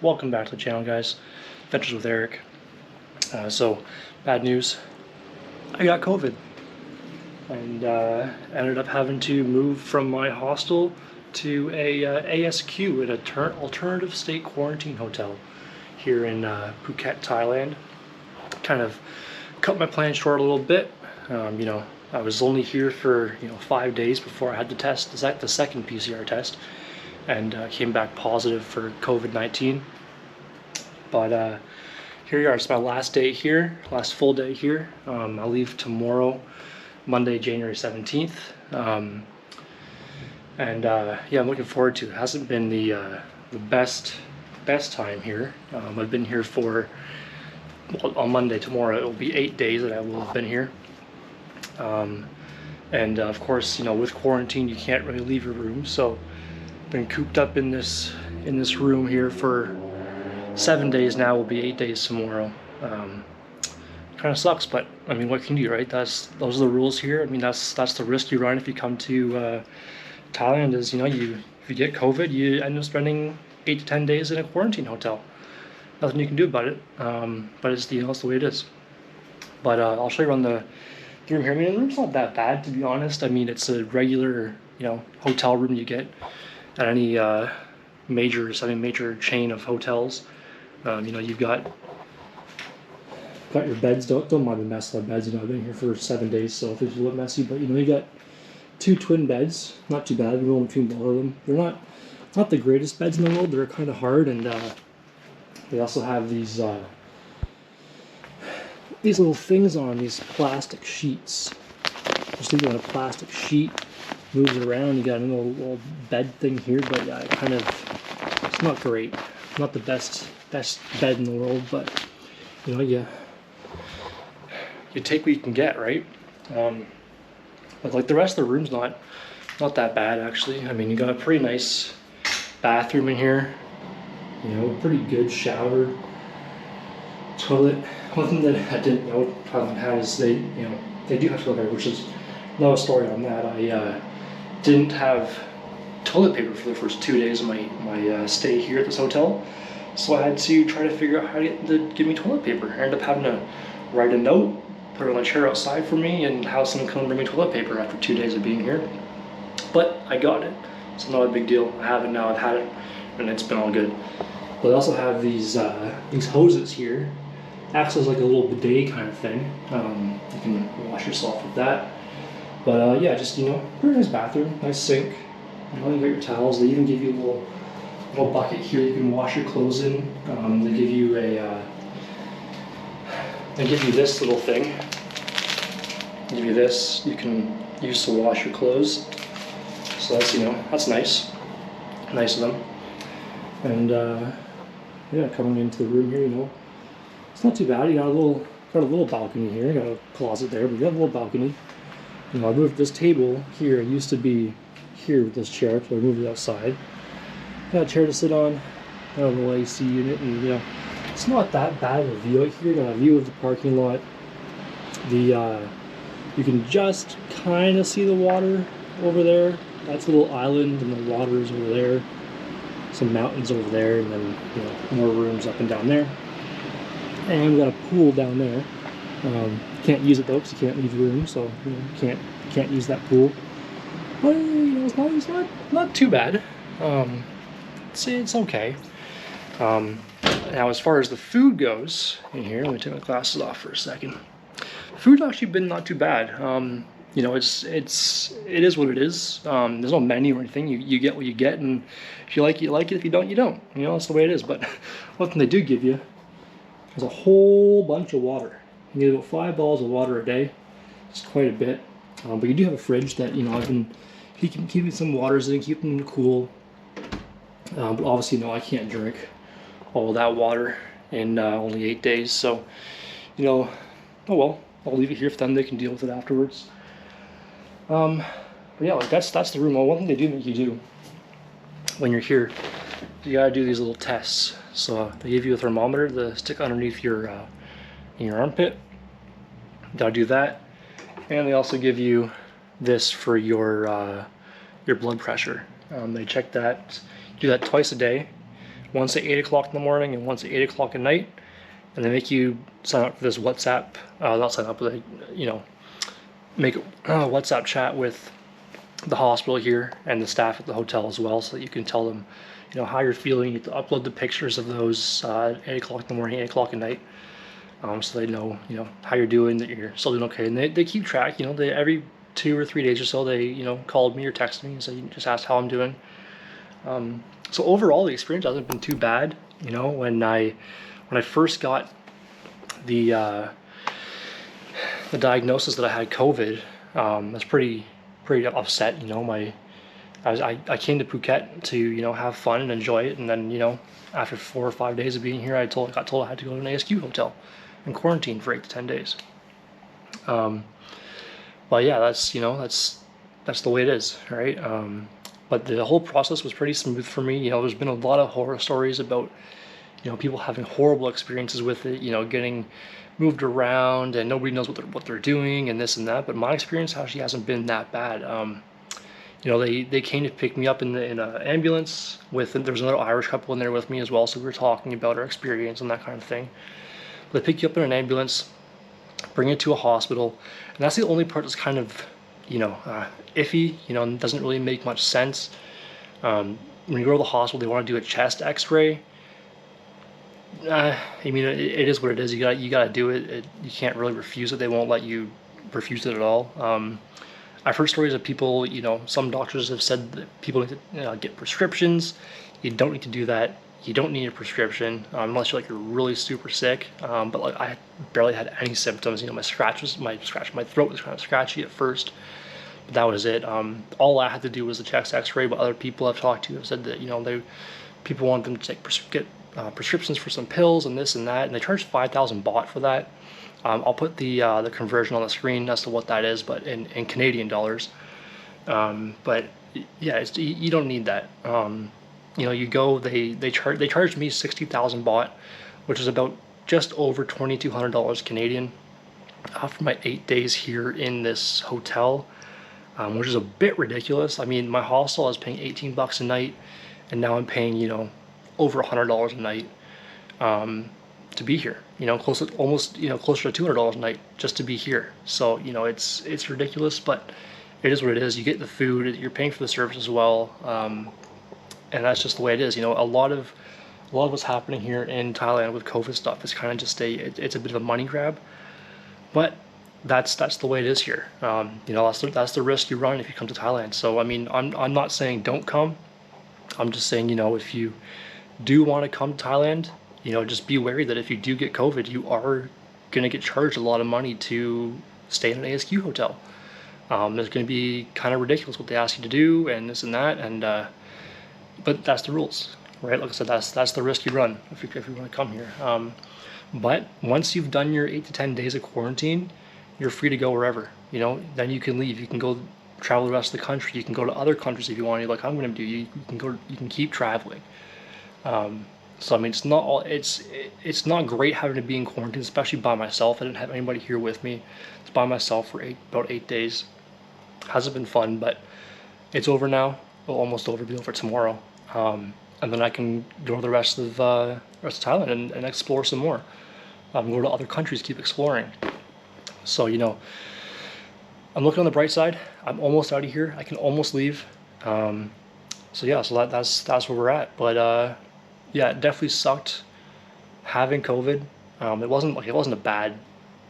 Welcome back to the channel, guys. Adventures with Eric. So, bad news. I got COVID and ended up having to move from my hostel to a ASQ at an alternative state quarantine hotel here in Phuket, Thailand. Kind of cut my plan short a little bit. I was only here for 5 days before I had to test the second PCR test, and came back positive for COVID-19. But here you are. It's my last day here, last full day here. I'll leave tomorrow, Monday, January 17th. Yeah, I'm looking forward to it. It hasn't been the best time here. I've been here for, well, on Monday, tomorrow, it will be 8 days that I will have been here. Of course, with quarantine, you can't really leave your room, so been cooped up in this room here for 7 days now. Will be 8 days tomorrow. Kind of sucks, but I mean, what can you do, right? Those are the rules here. I mean, that's the risk you run if you come to Thailand. Is if you get COVID, you end up spending 8 to 10 days in a quarantine hotel. Nothing you can do about it. But it's it's the way it is. But I'll show you around the room here. I mean, the room's not that bad, to be honest. I mean, it's a regular hotel room you get at any major chain of hotels. You've got your beds. Don't mind the mess of the beds. I've been here for 7 days, so things are a little messy. But you got 2 twin beds. Not too bad. We're going between both of them. They're not the greatest beds in the world. They're kind of hard, and they also have these little things on these plastic sheets. Just think on a plastic sheet, moves around. You got a little bed thing here, but yeah, it's not great. Not the best bed in the world, but you take what you can get, right? But like the rest of the room's not that bad, actually. I mean, you got a pretty nice bathroom in here. Pretty good shower, toilet. One thing that I didn't know Thailand has, they do have toilet paper, which is another story on that. I didn't have toilet paper for the first 2 days of my stay here at this hotel, so I had to try to figure out how to give me toilet paper. I ended up having to write a note, put it on a chair outside for me, and have someone come and bring me toilet paper after 2 days of being here. But I got it. It's not a big deal. I have it now. I've had it, and it's been all good. But I also have these hoses here. Acts as like a little bidet kind of thing. You can wash yourself with that. But yeah, just pretty nice bathroom, nice sink. You got your towels. They even give you a little bucket here you can wash your clothes in. They give you this little thing. They give you this you can use to wash your clothes. So that's that's nice of them. And yeah, coming into the room here, it's not too bad. You got a little balcony here. You got a closet there, but you got a little balcony. I moved this table here. It used to be here with this chair, so I moved it outside. Got a chair to sit on. Got a little AC unit, and it's not that bad of a view out here. Got a view of the parking lot. You can just kind of see the water over there. That's a little island, and the water is over there. Some mountains over there, and then more rooms up and down there. And we got a pool down there. Can't use it though because you can't leave your room, so can't use that pool. But it's not too bad. It's okay. Now as far as the food goes in here, let me take my glasses off for a second. Food's actually been not too bad. It is what it is. There's no menu or anything. You get what you get, and if you like it, you like it. If you don't, you don't. That's the way it is. But one thing they do give you is a whole bunch of water. You get about 5 bottles of water a day. It's quite a bit. But you do have a fridge that I've been keeping some waters in, keeping them cool. But obviously, I can't drink all that water in only 8 days. So, oh well. I'll leave it here for them. They can deal with it afterwards. But yeah, like that's the room. Well, one thing they do make you do when you're here, you gotta do these little tests. So they give you a thermometer to stick underneath your in your armpit. You gotta do that, and they also give you this for your blood pressure. They check that. Do that twice a day. once at 8 o'clock in the morning and once at 8 o'clock at night, and they make you sign up for this WhatsApp, not sign up, but make a WhatsApp chat with the hospital here and the staff at the hotel as well, so that you can tell them, how you're feeling. You have to upload the pictures of those 8 o'clock in the morning, 8 o'clock at night, so they know, how you're doing, that you're still doing okay. And they keep track, they every 2 or 3 days or so, they, called me or texted me and said, you just asked how I'm doing. So overall, the experience hasn't been too bad. When I first got the diagnosis that I had COVID, I was pretty upset. I came to Phuket to have fun and enjoy it, and then after 4 or 5 days of being here, I got told I had to go to an ASQ hotel and quarantine for 8 to 10 days. But yeah, that's the way it is, right? But the whole process was pretty smooth for me. There's been a lot of horror stories about people having horrible experiences with it, getting moved around and nobody knows what they're doing and this and that. But my experience actually hasn't been that bad. They came to pick me up in an ambulance there was another Irish couple in there with me as well, so we were talking about our experience and that kind of thing. They pick you up in an ambulance, bring you to a hospital, and that's the only part that's kind of iffy, and doesn't really make much sense. When you go to the hospital, they want to do a chest x-ray. It is what it is. You gotta do it. You can't really refuse it. They won't let you refuse it at all. I've heard stories of people, some doctors have said that people need to get prescriptions. You don't need to do that. You don't need a prescription unless you're really super sick. But I barely had any symptoms. My throat was kind of scratchy at first, but that was it. All I had to do was the chest X-ray. But other people I've talked to have said that people want them to get prescriptions for some pills and this and that, and they charge 5,000 baht for that. I'll put the conversion on the screen as to what that is, but in Canadian dollars. But yeah, you don't need that. You go, they charged me 60,000 baht, which is about just over $2,200 Canadian, for my 8 days here in this hotel, which is a bit ridiculous. My hostel I was paying 18 bucks a night, and now I'm paying over $100 a night to be here. Closer to $200 a night just to be here. So it's ridiculous, but it is what it is. You get the food, you're paying for the service as well. And that's just the way it is. A lot of what's happening here in Thailand with COVID stuff is kind of just it's a bit of a money grab, but that's the way it is here. That's the risk you run if you come to Thailand. So I'm not saying don't come. I'm just saying if you do want to come to Thailand, just be wary that if you do get COVID, you are gonna get charged a lot of money to stay in an ASQ hotel. It's gonna be kind of ridiculous what they ask you to do and this and that, and but that's the rules, right? Like I said, that's the risk you run if you want to come here. But once you've done your 8 to 10 days of quarantine, you're free to go wherever. Then you can leave. You can go travel the rest of the country. You can go to other countries if you want to, like I'm going to do. You can go. You can keep traveling. So it's not great having to be in quarantine, especially by myself. I didn't have anybody here with me. It's by myself for about 8 days. Hasn't been fun, but it's over now. Well, almost over. It'll be over tomorrow, and then I can go to the rest of Thailand and explore some more. Go to other countries, keep exploring. So I'm looking on the bright side. I'm almost out of here. I can almost leave. So that's where we're at. But yeah, it definitely sucked having COVID. It wasn't a bad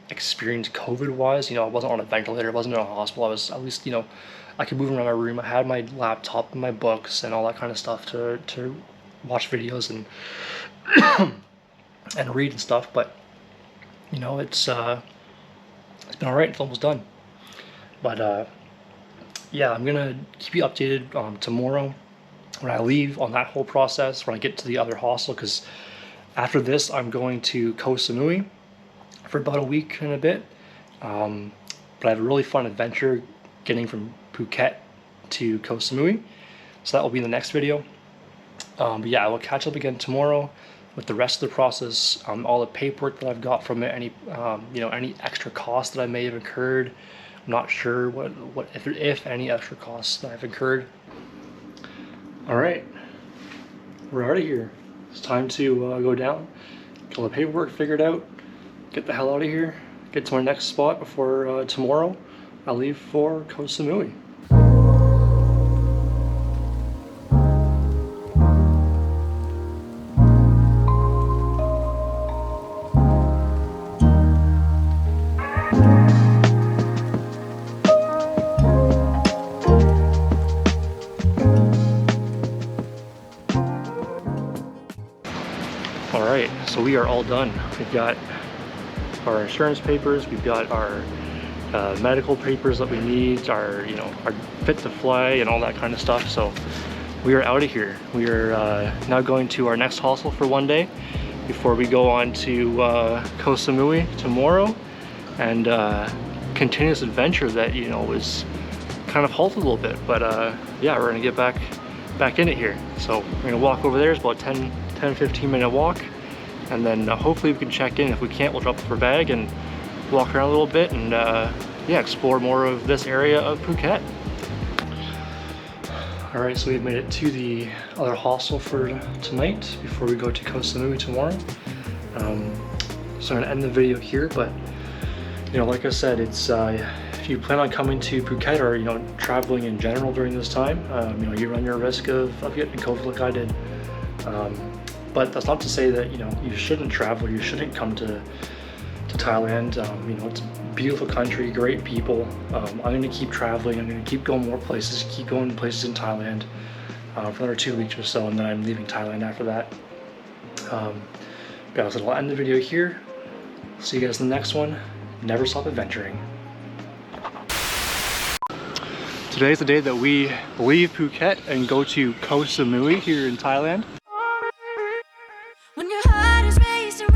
experience COVID wise. I wasn't on a ventilator. I wasn't in a hospital. I was at least I could move around my room. I had my laptop and my books and all that kind of stuff to watch videos and and read and stuff. But it's been all right. It's almost done. But yeah, I'm gonna keep you updated tomorrow when I leave on that whole process, when I get to the other hostel, because after this I'm going to Koh Samui for about a week and a bit. But I have a really fun adventure getting from Phuket to Koh Samui, so that will be in the next video. But yeah, I will catch up again tomorrow with the rest of the process, all the paperwork that I've got from it, any any extra costs that I may have incurred. I'm not sure what if any extra costs that I've incurred. All right, we're out of here. it's time to go down, get all the paperwork figured out, get the hell out of here, get to my next spot before tomorrow I leave for Koh Samui. Alright, so we are all done. We've got our insurance papers, we've got our medical papers that we need, our our fit to fly and all that kind of stuff. So we are out of here. We are now going to our next hostel for one day before we go on to Koh Samui tomorrow and continue this adventure that was kind of halted a little bit. But yeah, we're gonna get back in it here. So we're gonna walk over there. It's about 10-15 minute walk, and then hopefully we can check in. If we can't, we'll drop off our bag and walk around a little bit and yeah, explore more of this area of Phuket. All right, so we've made it to the other hostel for tonight before we go to Koh Samui tomorrow. So I'm gonna end the video here, but like I said, it's if you plan on coming to Phuket or traveling in general during this time, you run your risk of getting COVID like I did. But that's not to say that you shouldn't travel, you shouldn't come to Thailand. It's a beautiful country, great people. I'm going to keep traveling. I'm going to keep going more places, keep going to places in Thailand for another 2 weeks or so, and then I'm leaving Thailand after that. Yeah, so I'll end the video here. See you guys in the next one. Never stop adventuring. Today's the day that we leave Phuket and go to Koh Samui here in Thailand. When your heart is racing